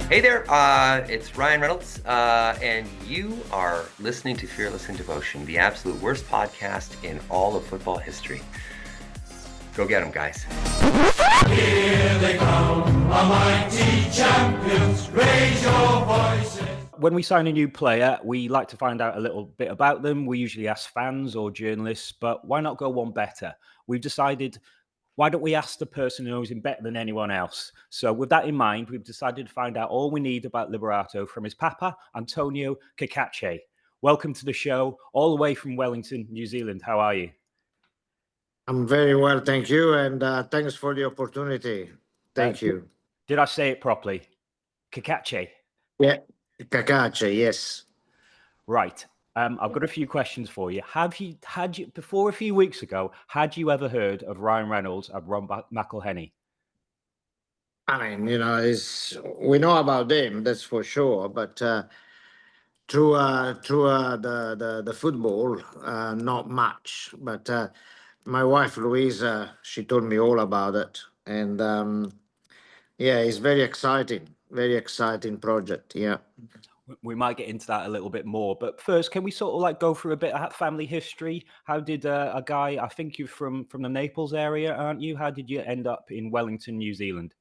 Hey there, it's Ryan Reynolds, and you are listening to Fearless in Devotion, the absolute worst podcast in all of football history. Go get them, guys. Here they come, a mighty champions, raise your voices. When we sign a new player, we like to find out a little bit about them. We usually ask fans or journalists, but why not go one better? We've decided, why don't we ask the person who knows him better than anyone else? So with that in mind, we've decided to find out all we need about Liberato from his papa, Antonio Cacace. Welcome to the show, all the way from Wellington, New Zealand. How are you? I'm very well, thank you, and thanks for the opportunity. Thank you. Did I say it properly? Cacace? Yeah, Cacace, yes. Right. I've got a few questions for you. Before a few weeks ago, had you ever heard of Ryan Reynolds and Ron McElhenney? I mean, we know about them, that's for sure, but through the football, not much. But my wife Louisa, she told me all about it, and yeah, it's very exciting project. Yeah. We might get into that a little bit more, but first, can we sort of like go through a bit of family history? How did a guy? I think you're from the Naples area, aren't you? How did you end up in Wellington, New Zealand?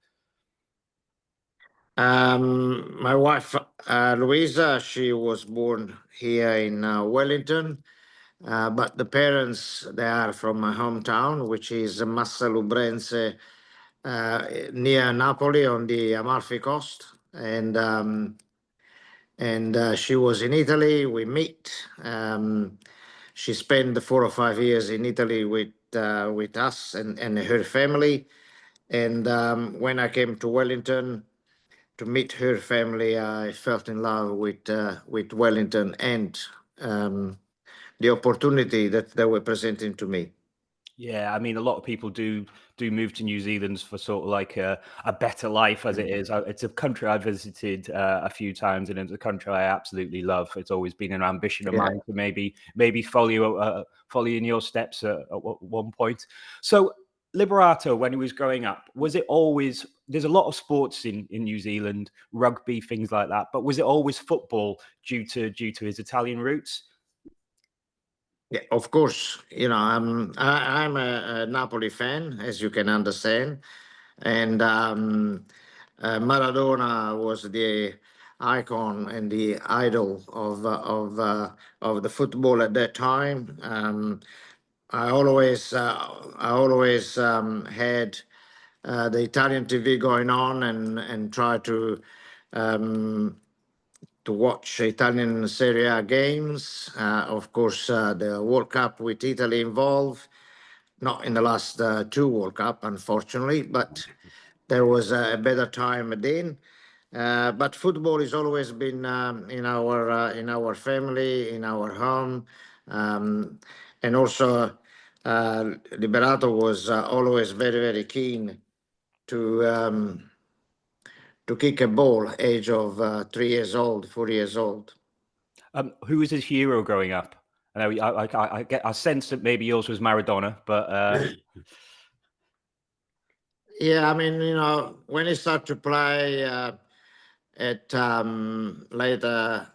My wife Louisa, she was born here in Wellington, but the parents, they are from my hometown, which is Massalubrense, near Napoli on the Amalfi Coast, and she was in Italy. We met. She spent 4 or 5 years in Italy with us and her family. And when I came to Wellington to meet her family, I fell in love with Wellington and the opportunity that they were presenting to me. Yeah, I mean, a lot of people do move to New Zealand for sort of like a better life as it is. It's a country I visited a few times, and it's a country I absolutely love. It's always been an ambition of Yeah. mine to maybe follow in your steps at one point. So Liberato, when he was growing up, was it always? There's a lot of sports in New Zealand, rugby, things like that, but was it always football due to his Italian roots? Yeah, of course. I'm a Napoli fan, as you can understand, and Maradona was the icon and the idol of the football at that time. I always had the Italian TV going on and try um, to watch Italian Serie A games. Of course, the World Cup with Italy involved. Not in the last two World Cup, unfortunately, but there was a better time then. But football has always been in our family, in our home, um, and also Liberato was always very keen to um, to kick a ball, age of 3 years old, 4 years old. Who was his hero growing up? I know I sense that maybe yours was Maradona, but Yeah, I mean, when he started to play at later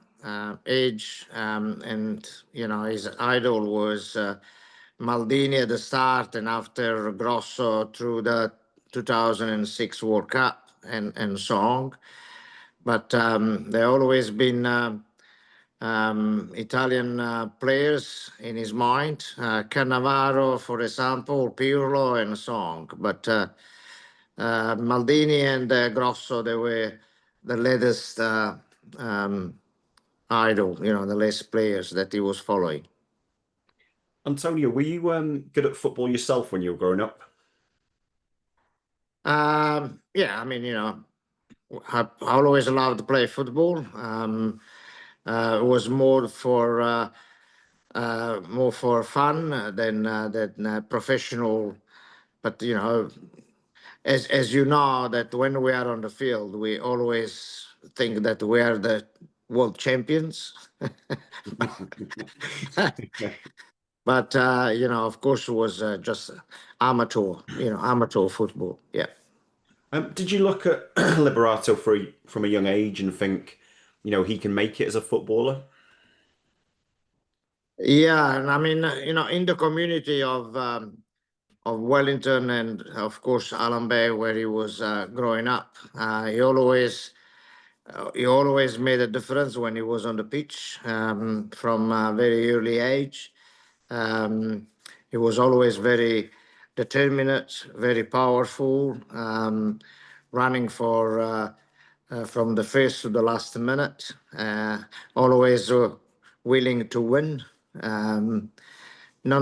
age, and his idol was Maldini at the start, and after Grosso through the 2006 World Cup and so on. But there always been Italian players in his mind, Cannavaro, for example, Pirlo, and so on. But Maldini and Grosso, they were the latest idol, the latest players that he was following. Antonio, were you good at football yourself when you were growing up? Yeah, I mean, I always loved to play football. It was more for fun than professional. But as you know, that when we are on the field, we always think that we are the world champions. But of course, it was just amateur football. Yeah. Did you look at Liberato from a young age and think, he can make it as a footballer? Yeah, and I mean, in the community of Wellington and of course Allen Bay, where he was growing up, he always made a difference when he was on the pitch from a very early age. Um, he was always very determined, very powerful, running for from the first to the last minute, always willing to win. Um, no,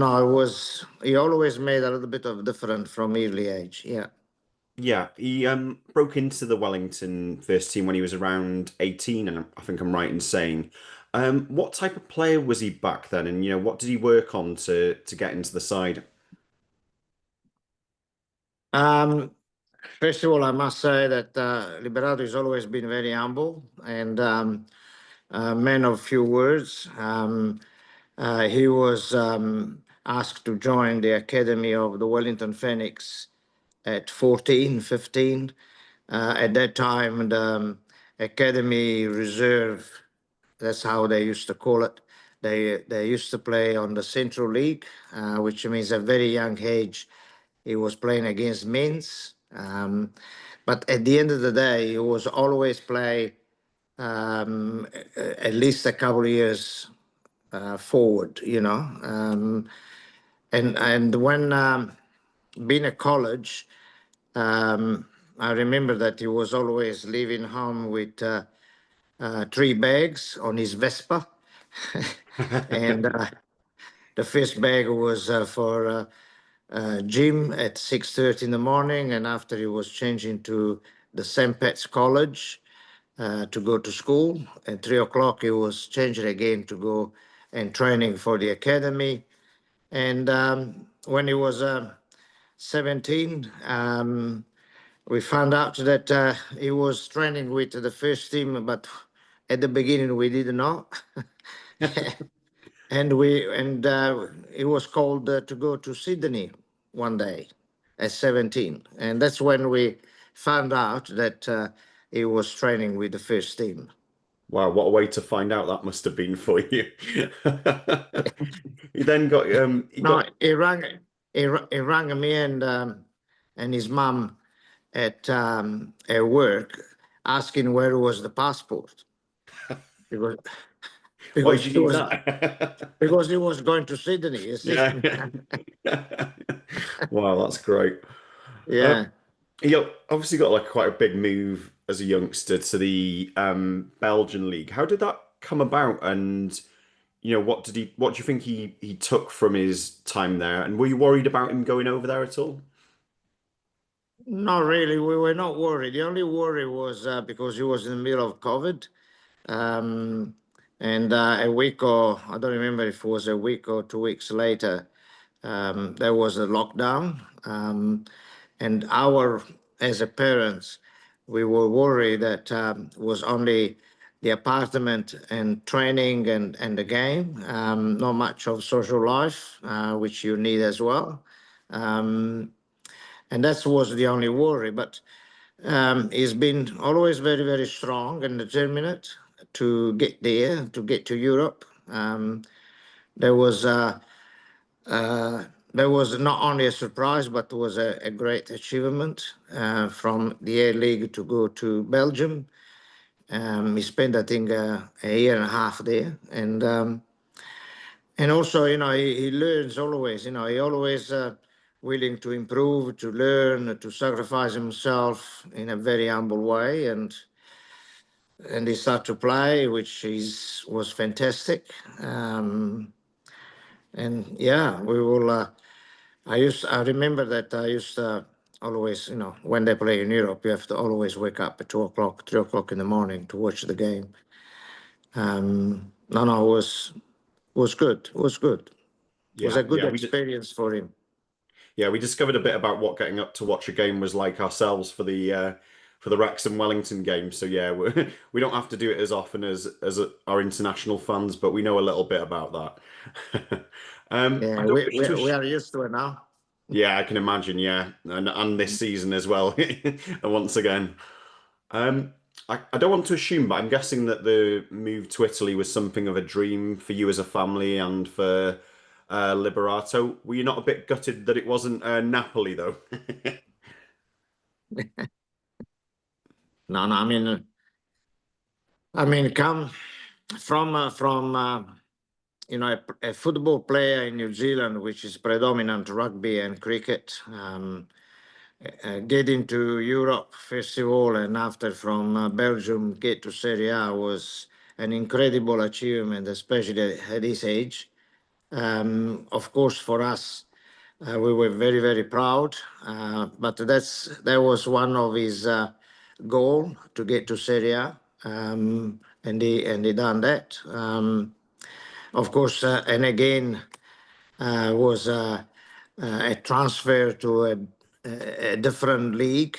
he always made a little bit of difference from early age. Yeah. Yeah, he broke into the Wellington first team when he was around 18, and I think I'm right in saying. What type of player was he back then, and what did he work on to get into the side? Um, First of all, I must say that Liberato has always been very humble and a man of few words. He was asked to join the academy of the Wellington Phoenix at 14, 15. At that time, the Academy Reserve, that's how they used to call it. They used to play on the Central League, which means at very young age, he was playing against men's. But at the end of the day, he was always play at least a couple of years forward, and when being at college, um, I remember that he was always leaving home with 3 bags on his Vespa, and the first bag was for gym at 6:30 in the morning, and after he was changing to the St. Pat's College to go to school. At 3 o'clock, he was changing again to go and training for the academy. And when he was 17, we found out that he was training with the first team, but at the beginning we didn't know. And he was called to go to Sydney one day at 17, and that's when we found out that he was training with the first team. Wow, what a way to find out that must have been for you. He then got he No, got he rang me and his mum at work, asking where was the passport because why because did he you need was that? because he was going to Sydney. You see? Yeah. Wow, that's great. Um, Yeah. he obviously got like quite a big move as a youngster to the Belgian league. How did that come about? And what do you think he took from his time there? And were you worried about him going over there at all? Not really. We were not worried. The only worry was because he was in the middle of COVID. Um, and a week or I don't remember if it was a week or 2 weeks later, there was a lockdown. And as a parents, we were worried that was only the apartment and training and the game, not much of social life, which you need as well. Um, and that was the only worry. But he's been always very, very strong and determined to get there, to get to Europe. There was uh, uh, there was not only a surprise, but was a great achievement from the A League to go to Belgium. He spent, I think, a year and a half there, and also, he learns always. He always willing to improve, to learn, to sacrifice himself in a very humble way, and he started to play, which was fantastic. And yeah, we will. I remember that I used to always, when they play in Europe, you have to always wake up at 2 o'clock, 3 o'clock in the morning to watch the game. No, no, it was good. It was good. It was Yeah, a good yeah, experience for him. we discovered a bit about what getting up to watch a game was like ourselves for the Wrexham Wellington game. So yeah, we don't have to do it as often as our international fans, but we know a little bit about that. I Yeah, don't we, wish we, to. we are used to it now. Yeah, I can imagine. Yeah, and this season as well. Once again, um, I don't want to assume, but I'm guessing that the move to Italy was something of a dream for you as a family and for Liberato. Were you not a bit gutted that it wasn't Napoli though? No, no. Come from a football player in New Zealand, which is predominant rugby and cricket. Get into Europe first of all, and after from Belgium get to Serie A was an incredible achievement, especially at his age. Of course, for us, we were very, very proud. But that was one of his goal to get to Serie A, and he done that. Of course, and again was a transfer to a different league,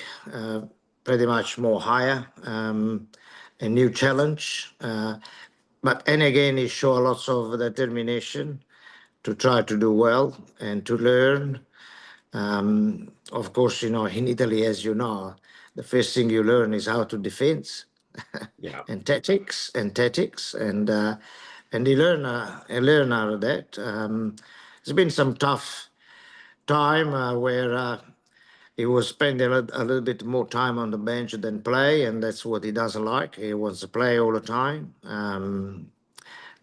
pretty much more higher, a new challenge. But and again, he showed lots of determination to try to do well and to learn. Of course, in Italy, as you know, the first thing you learn is how to defend Yeah. and tactics, and he learn out of that. There's been some tough time where he was spending a little bit more time on the bench than play, and that's what he doesn't like. He wants to play all the time.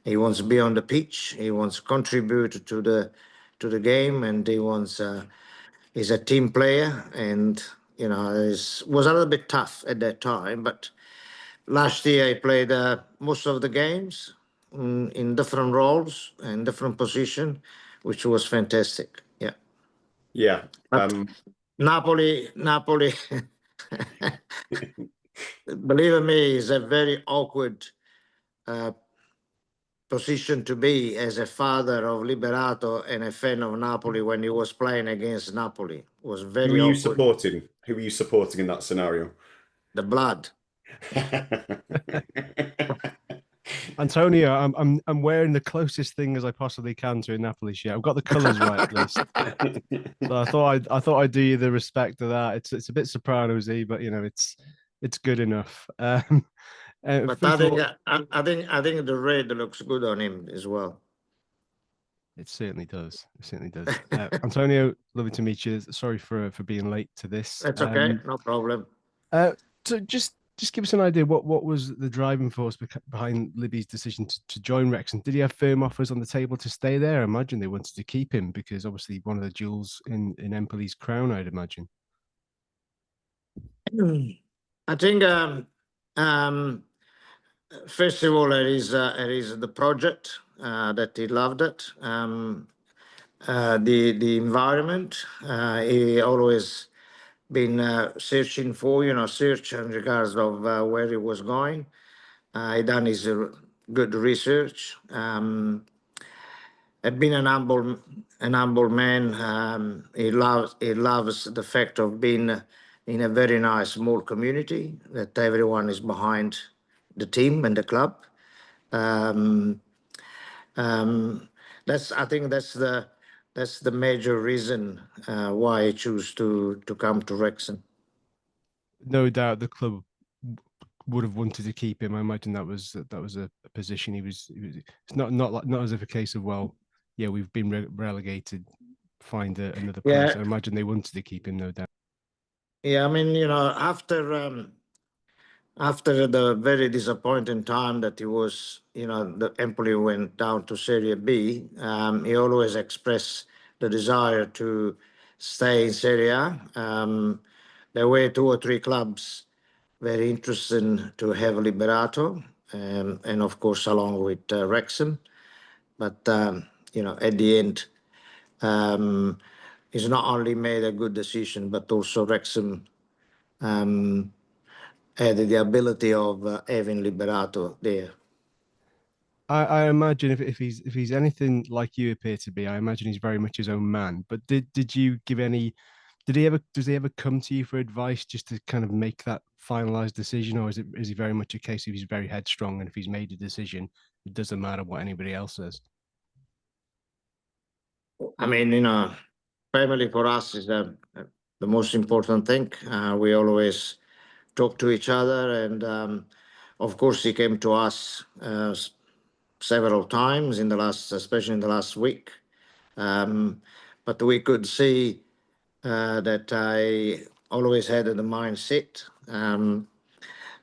He wants to be on the pitch. He wants to contribute to the game, and he's a team player, and it was a little bit tough at that time. But last year he played most of the games in different roles and different position, which was fantastic. Yeah, Yeah. but Napoli, believe me, is a very awkward uh, position to be as a father of Liberato and a fan of Napoli when he was playing against Napoli. It was Who are very you awkward. supporting? Who are you supporting in that scenario? The blood. Antonio, I'm wearing the closest thing as I possibly can to a Napoli shirt. I've got the colours right at least. So I thought I'd do you the respect of that. It's a bit Sopranos-y, but it's good enough. But First of all, I think the red looks good on him as well. it certainly does. It certainly does. Antonio, lovely to meet you. Sorry for being late to this. That's okay, no problem. So just give us an idea what was the driving force behind Libby's decision to join Wrexham. Did he have firm offers on the table to stay there? I imagine they wanted to keep him because obviously one of the jewels in Empoli's crown, I'd imagine. I think first of all, it is the project that he loved it. The environment he always been searching for, search in regards of where he was going. He done his good research. Had been an humble man. He loves the fact of being in a very nice small community that everyone is behind the team and the club. Um, I think that's the major reason why I choose to come to Wrexham. No doubt the club would have wanted to keep him. I imagine that was a position he was. It's not as if a case of, well, yeah, we've been relegated, find another place. Yeah, I imagine they wanted to keep him, no doubt. yeah. After the very disappointing time that he was, the Empoli went down to Serie B, he always expressed the desire to stay in Serie A. There were two or three clubs very interested to have Liberato, and of course along with Wrexham. But at the end, he's not only made a good decision, but also Wrexham had the ability of having Liberato there. I imagine if he's anything like you appear to be, I imagine he's very much his own man. But did you give any? Does he ever come to you for advice just to kind of make that finalized decision, or is he very much a case of he's very headstrong and if he's made a decision, it doesn't matter what anybody else says? I mean, family for us is the most important thing. We always talk to each other, and of course, he came to us several times in the last, especially in the last week. But we could see that I always had the mindset.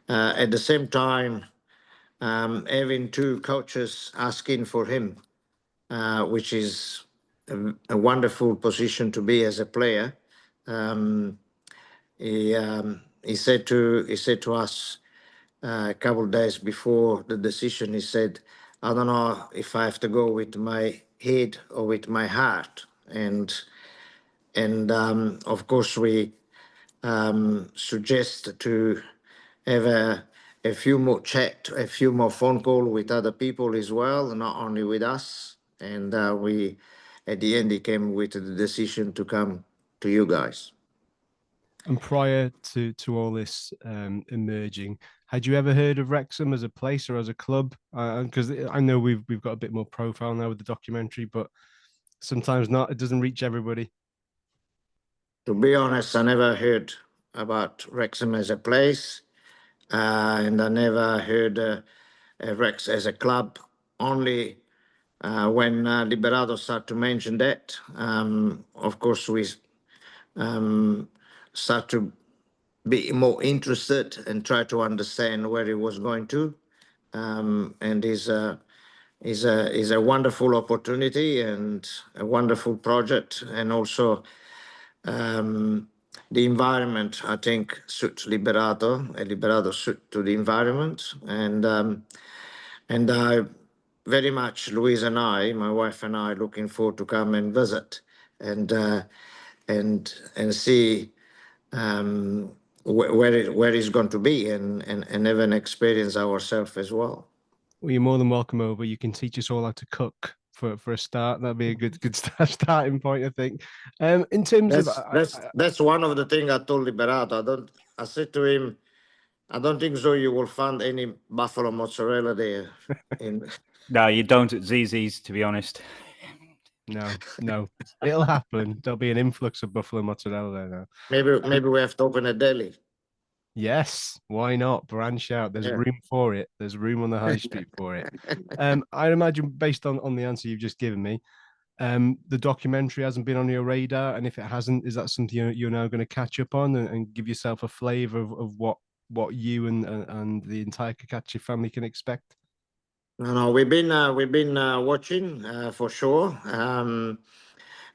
At the same time, having two coaches asking for him, which is a wonderful position to be as a player. He said to us a couple of days before the decision. He said, "I don't know if I have to go with my head or with my heart." And of course we suggest to have a few more chat, a few more phone call with other people as well, not only with us. And we, at the end, he came with the decision to come to you guys. And prior to all this emerging, had you ever heard of Wrexham as a place or as a club? Because I know we've got a bit more profile now with the documentary, but sometimes not. It doesn't reach everybody. To be honest, I never heard about Wrexham as a place, and I never heard Rex as a club. Only when Liberato started to mention that, of course, we start to be more interested and try to understand where he was going to. And is a wonderful opportunity and a wonderful project, and also the environment, I think, suits Liberato, and Liberato suits to the environment. And I very much, Louise and I, my wife and I, looking forward to come and visit and and see where it's going to be, and have an experience ourselves as well. Well, you're more than welcome over. You can teach us all how to cook for a start. That'd be a good starting point, I think. In terms of That's one of the things I told Liberato. I said to him, I don't think so you will find any buffalo mozzarella there. No, you don't at ZZ's, to be honest. No, it'll happen. There'll be an influx of buffalo mozzarella there now. Maybe we have to open a deli. Yes, why not? Branch out. There's Yeah. room for it. There's room on the high street for it. I imagine, based on the answer you've just given me, the documentary hasn't been on your radar, and if it hasn't, is that something you're now going to catch up on and give yourself a flavour of what you and the entire Cacace family can expect? No, we've been watching for sure,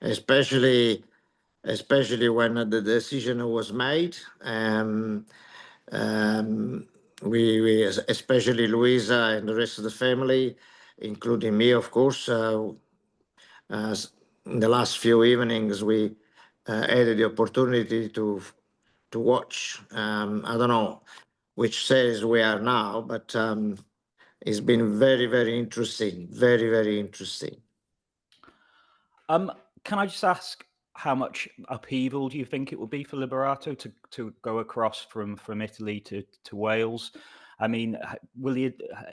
especially when the decision was made. We especially Louisa and the rest of the family, including me, of course. In the last few evenings, we had the opportunity to watch. I don't know which series we are now, but it's been very, very interesting. Very, very interesting. Can I just ask, how much upheaval do you think it will be for Liberato to go across from Italy to Wales? I mean,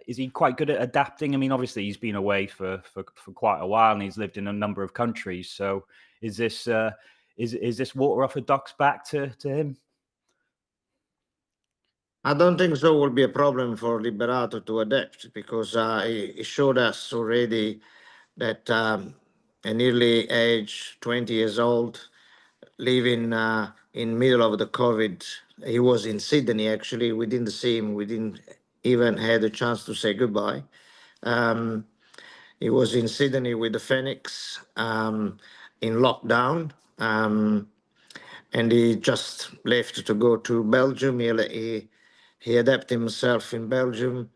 is he quite good at adapting? I mean, obviously he's been away for quite a while and he's lived in a number of countries. So is this water off a duck's back to him? I don't think so will be a problem for Liberato to adapt, because he showed us already that an early age, 20 years old, living in middle of the COVID. He was in Sydney, actually. We didn't see him. We didn't even had a chance to say goodbye. He was in Sydney with the Phoenix in lockdown. And he just left to go to Belgium. He adapted himself in Belgium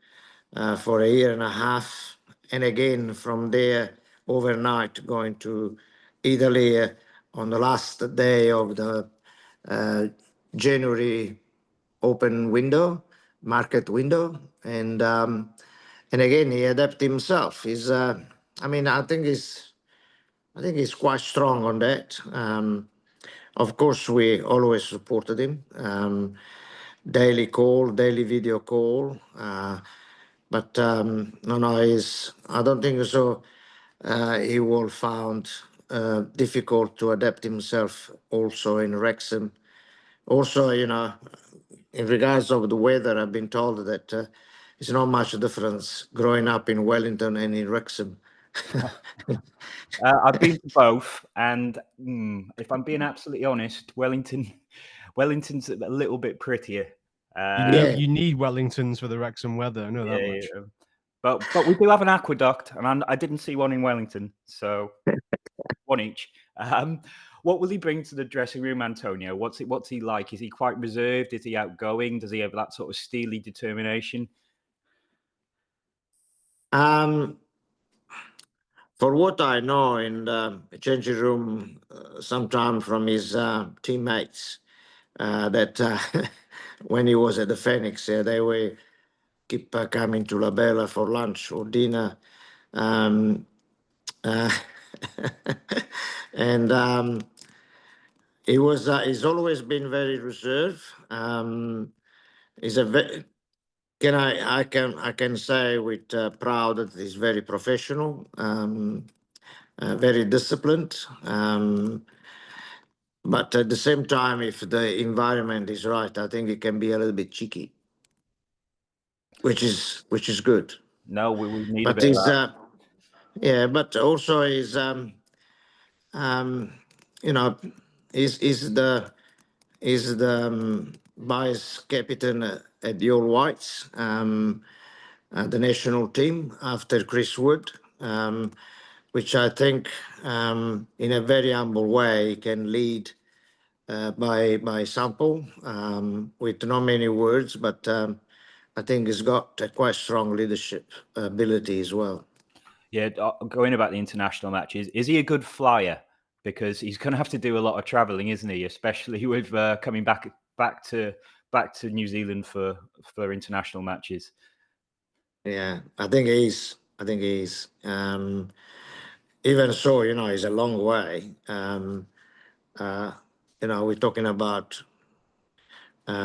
for a year and a half. And again, from there, overnight, going to Italy on the last day of the January open window, market window. And again, he adapted himself. I think he's quite strong on that. Of course, we always supported him. Daily call, daily video call. But no, I don't think so. He will found difficult to adapt himself also in Wrexham. Also, in regards of the weather, I've been told that there's not much difference growing up in Wellington and in Wrexham. I've been to both, and if I'm being absolutely honest, Wellington's a little bit prettier. You need Wellingtons for the Wrexham weather. I know that much. Yeah. But we do have an aqueduct, and I didn't see one in Wellington, so one each. What will he bring to the dressing room, Antonio? What's he like? Is he quite reserved? Is he outgoing? Does he have that sort of steely determination? For what I know in the changing room, sometime from his teammates, that when he was at the Phoenix, they were keep coming to La Bella for lunch or dinner. Um, uh, and he's always been very reserved. He's a very, I can say with proud that he's very professional, very disciplined. But at the same time, if the environment is right, I think it can be a little bit cheeky, which is good. No, we need a But bit of that. yeah, but also he's you know he's the vice captain at the All Whites, the national team after Chris Wood, which I think in a very humble way can lead by sample with not many words, but I think he's got a quite strong leadership ability as well. Yeah, going about the international matches, is he a good flyer? Because he's going to have to do a lot of travelling, isn't he? Especially with coming back to New Zealand for international matches. Yeah, I think he is. Even so, it's a long way. We're talking about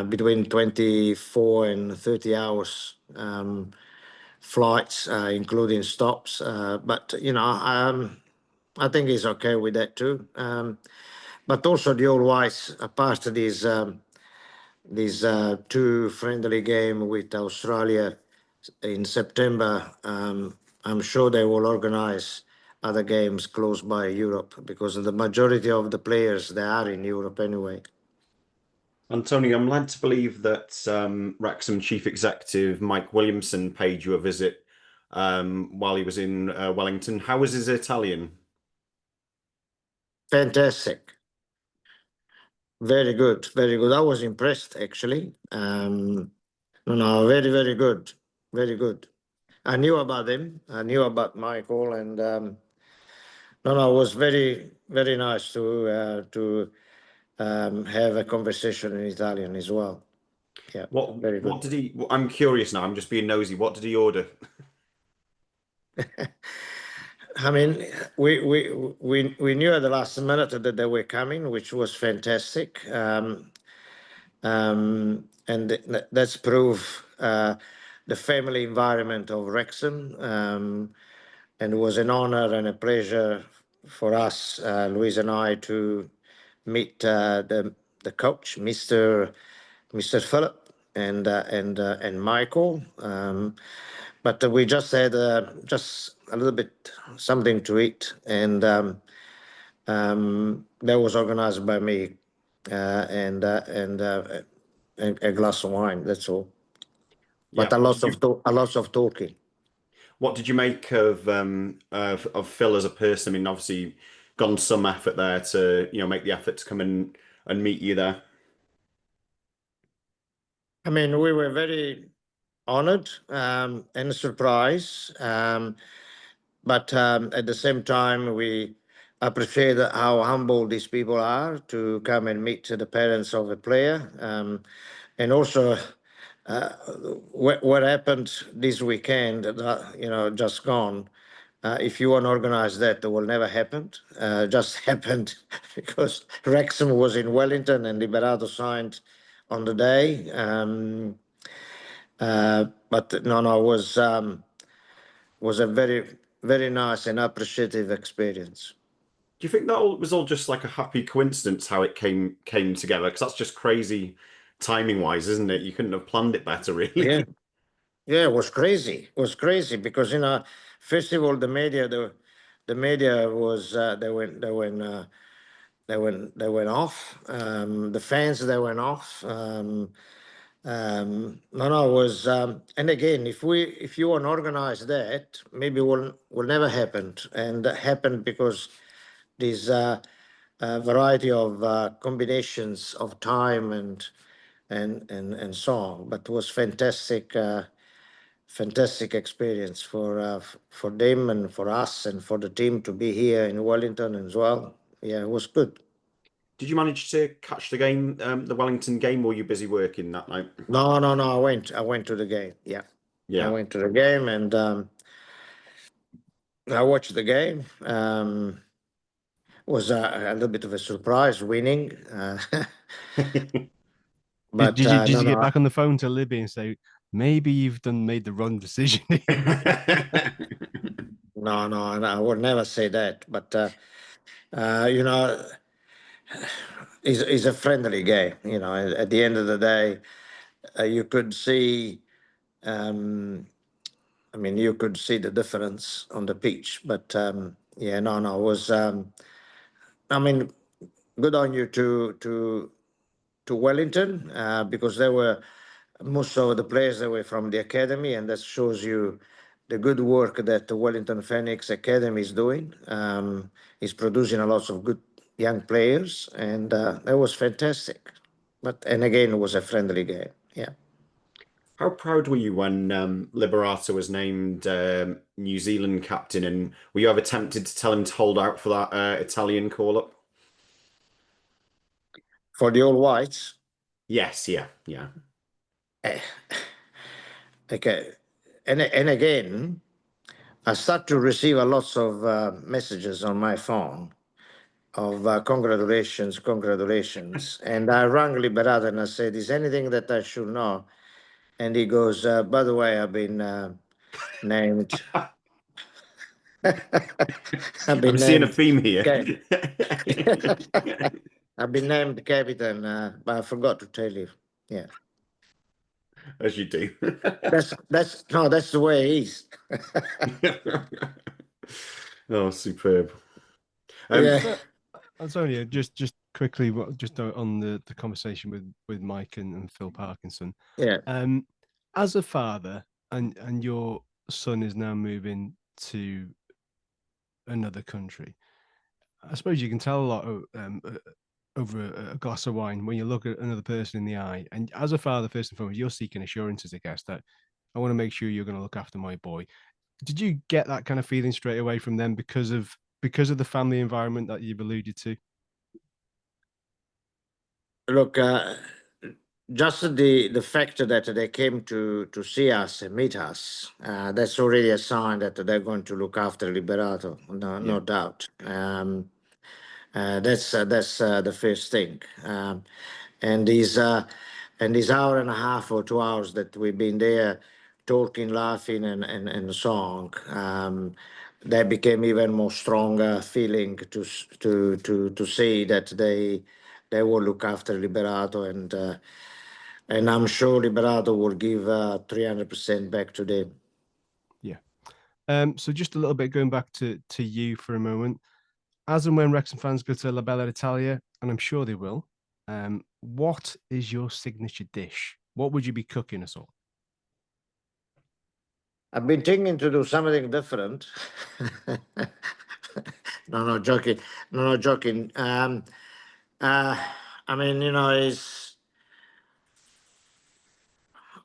between 24 and 30 hours flights, including stops. But I think he's okay with that too. But also the All Whites, apart of these two friendly game with Australia in September, I'm sure they will organize other games close by Europe because the majority of the players, they are in Europe anyway. Antonio, I'm led to believe that Wrexham Chief Executive Mike Williamson paid you a visit while he was in Wellington. How was his Italian? Fantastic. Very good, very good. I was impressed actually. No, very, very good, very good. I knew about him. I knew about Michael, and it was very, very nice to have a conversation in Italian as well. Yeah, very good. What did he? I'm curious now. I'm just being nosy. What did he order? I mean, we knew at the last minute that they were coming, which was fantastic. And that's proof the family environment of Wrexham. And it was an honor and a pleasure for us, Louise and I, to meet the coach, Mr. Philip, and Michael. But we just had just a little bit something to eat, and that was organized by me, and a glass of wine. That's all. Yeah. But a lot of talking. What did you make of Phil as a person? I mean, obviously, gone some effort there to make the effort to come and meet you there. I mean, we were very honored and surprised, but at the same time, we appreciate how humble these people are to come and meet the parents of a player, and also what happened this weekend, just gone. If you want to organize that, it will never happen. Just happened because Wrexham was in Wellington and Liberato signed on the day. But no, was a very, very nice and appreciative experience. Do you think that was all just like a happy coincidence how it came together? Because that's just crazy timing wise, isn't it? You couldn't have planned it better, Yeah, really. yeah, it was crazy. It was crazy because first of all, the media was they went off. The fans they went off. No, no, it was and again, if you want to organize that, maybe will never happen, and that happened because this variety of combinations of time and so on. But it was fantastic, fantastic experience for them and for us and for the team to be here in Wellington as well. Yeah, it was good. Did you manage to catch the game, the Wellington game, or were you busy working that night? No, no, no. I went to the game. Yeah, I Yeah. went to the game and I watched the game. Was a little bit of a surprise winning, Did, but did you did no, you get no, back on the phone to Libby and say maybe you've made the wrong decision here? no, no. And I would never say that. But you know, it's a friendly game. At the end of the day, you could see. Um, I mean, you could see the difference on the pitch. But yeah, no, no. It was. I mean, good on you to Wellington because they were most of the players that were from the academy, and that shows you the good work that the Wellington Phoenix Academy is doing. Is producing a lot of good young players, and that was fantastic. And again, it was a friendly game. Yeah. How proud were you when Liberato was named New Zealand captain, and were you ever tempted to tell him to hold out for that Italian call-up? For the All Whites, Yes, yeah, yeah. eh, okay, and again, I start to receive a lots of messages on my phone of congratulations, congratulations. And I rang Liberato and I said, is anything that I should know? And he goes, by the way, I've been named. I've I'm been seeing a named. theme here. Okay. I've been named captain, but I forgot to tell you. Yeah, As you do. that's the way it is. Oh, superb. Yeah, So, Antonio, just quickly, just on the conversation with Mike and Phil Parkinson. yeah. As a father, and your son is now moving to another country, I suppose you can tell a lot over a glass of wine when you look at another person in the eye. And as a father, first and foremost, you're seeking assurances, I guess, that I want to make sure you're going to look after my boy. Did you get that kind of feeling straight away from them because of the family environment that you've alluded to? Look, just the fact that they came to see us and meet us, that's already a sign that they're going to look after Liberato, no, Yeah. no doubt. That's the first thing. And these hour and a half or 2 hours that we've been there talking, laughing, and so on, that became even more stronger feeling to see that they will look after Liberato, and I'm sure Liberato will give 300% back to them. Yeah. So just a little bit going back to you for a moment. As and when Wrexham fans go to La Bella Italia, and I'm sure they will, what is your signature dish? What would you be cooking us all? I've been thinking to do something different. No, no, joking. No, no, joking. Uh, I mean, it's,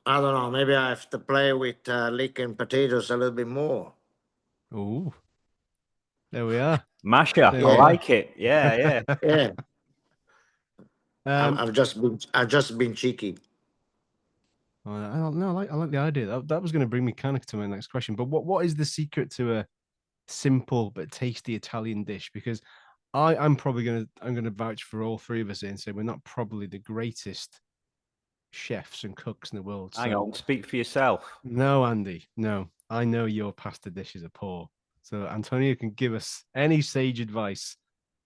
I don't know, maybe I have to play with licking potatoes a little bit more. Oh, there we are. Mashup. There I we Yeah. are. like it. Yeah, yeah. Yeah, Um, I've just been cheeky. no, I like the idea. That was going to bring me kind of to my next question. But what is the secret to a simple but tasty Italian dish? Because I'm gonna vouch for all three of us here and say we're not probably the greatest chefs and cooks in the world. Hang So on, speak for yourself. no, Andy, no. I know your pasta dishes are poor. So Antonio can give us any sage advice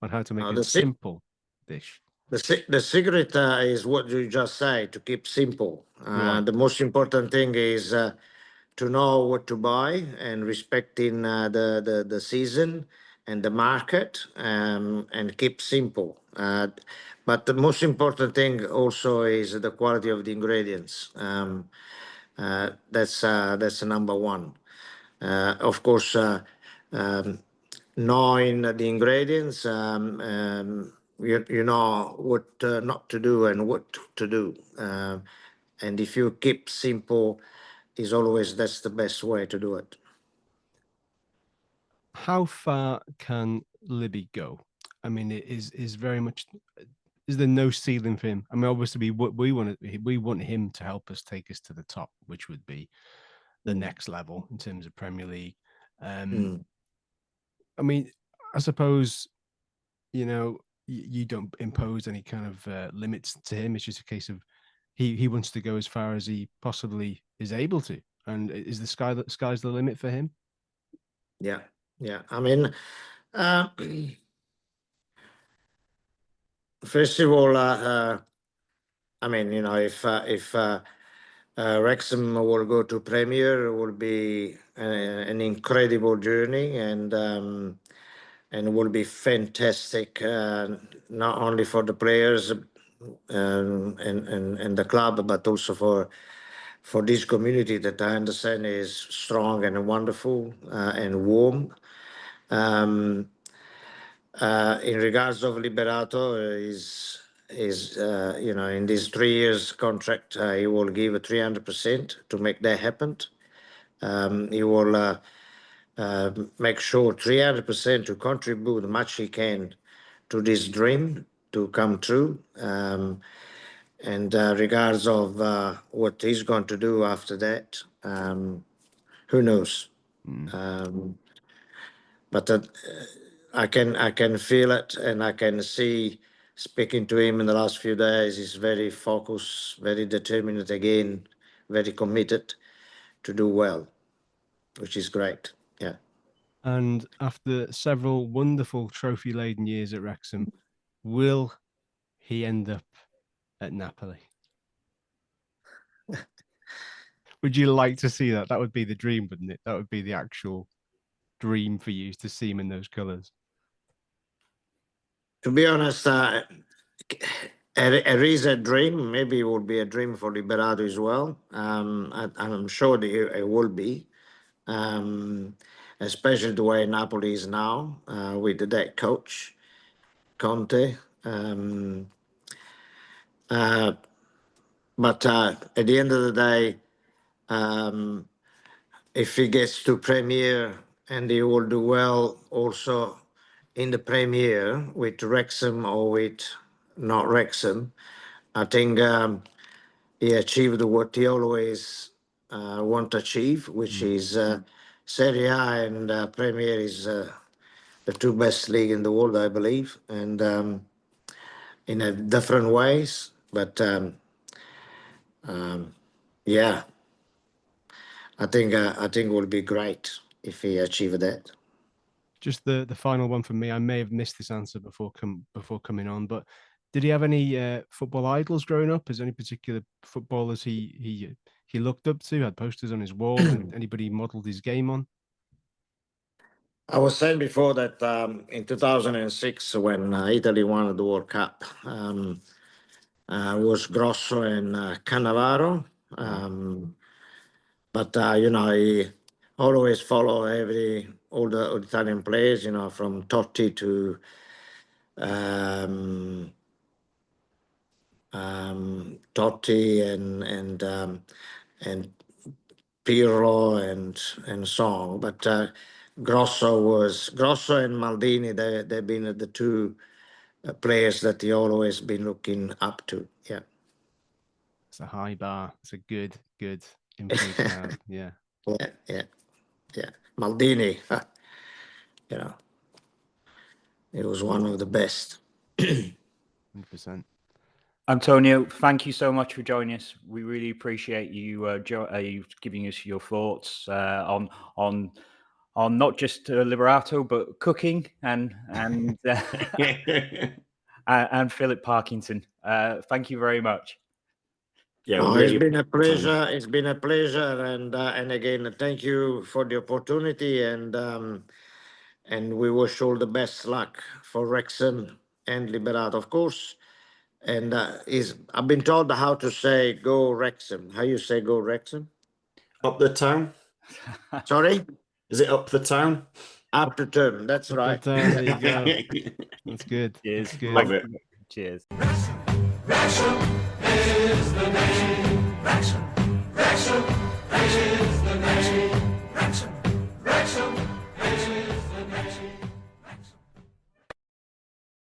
on how to make the a simple dish? The secret is what you just say, to keep simple. Right. The most important thing is to know what to buy and respecting the season and the market, and keep simple. But the most important thing also is the quality of the ingredients. That's number one. Of course, knowing the ingredients, you know what not to do and what to do. And if you keep simple, that's the best way to do it. How far can Libby go? I mean, it is very much. Is there no ceiling for him? I mean, obviously, we want him to help us take us to the top, which would be the next level in terms of Premier League. Mm. I mean, I suppose, you know, you don't impose any kind of limits to him. It's just a case of he wants to go as far as he possibly is able to, and is the sky's the limit for him? Yeah, yeah. I mean, uh, first of all, I mean, you know, if Wrexham will go to Premier, it will be an incredible journey, and it will be fantastic, not only for the players, and the club, but also for this community that I understand is strong and wonderful, and warm. In regards of Liberato, is you know, in this 3 years contract, he will give 300% to make that happen. He will make sure 300% to contribute as much he can to this dream to come true. And regards of what he's going to do after that, who knows? But I can feel it, and I can see, speaking to him in the last few days, he's very focused, very determined again, very committed to do well, which is great. Yeah. And after several wonderful trophy-laden years at Wrexham, will he end up at Napoli? Would you like to see that? That would be the dream, wouldn't it? That would be the actual dream for you, to see him in those colours. To be honest, it is a dream. Maybe it would be a dream for Liberato as well. I'm sure that it will be, especially the way Napoli is now, with that coach, Conte. But at the end of the day, if he gets to Premier, and he will do well also in the Premier with Wrexham or with not Wrexham, I think he achieved what he always want to achieve, which is Serie A and Premier is the two best league in the world, I believe, and in a different ways. But yeah, I think it will be great if he achieved that. Just the final one from me. I may have missed this answer before coming on, but did he have any football idols growing up? Is there any particular footballers he looked up to, had posters on his wall, and anybody modelled his game on? I was saying before that in 2006, when Italy won the World Cup, was Grosso and Cannavaro. But you know, I always follow all the Italian players. You know, from Totti to Totti and Pirlo and so on. But Grosso and Maldini. They've been the two players that he always been looking up to. Yeah. It's a high bar. It's a good influence to have. Yeah. Yeah. Maldini, you know, he was one of the best. 100%. Antonio, thank you so much for joining us. We really appreciate you you giving us your thoughts on on not just Liberato, but cooking and and Philip Parkinson. Thank you very much. Yeah, Oh, really it's been a appreciate your time. pleasure. It's been a pleasure, and again, thank you for the opportunity, and we wish all the best luck for Wrexham and Liberato, of course. And I've been told how to say "Go Wrexham." How you say "Go Wrexham"? Up the town? Sorry, Is it up the town? after term. That's Up right. the town, there you go. That's good. Cheers. That's good. Love it. Cheers. Wrexham is the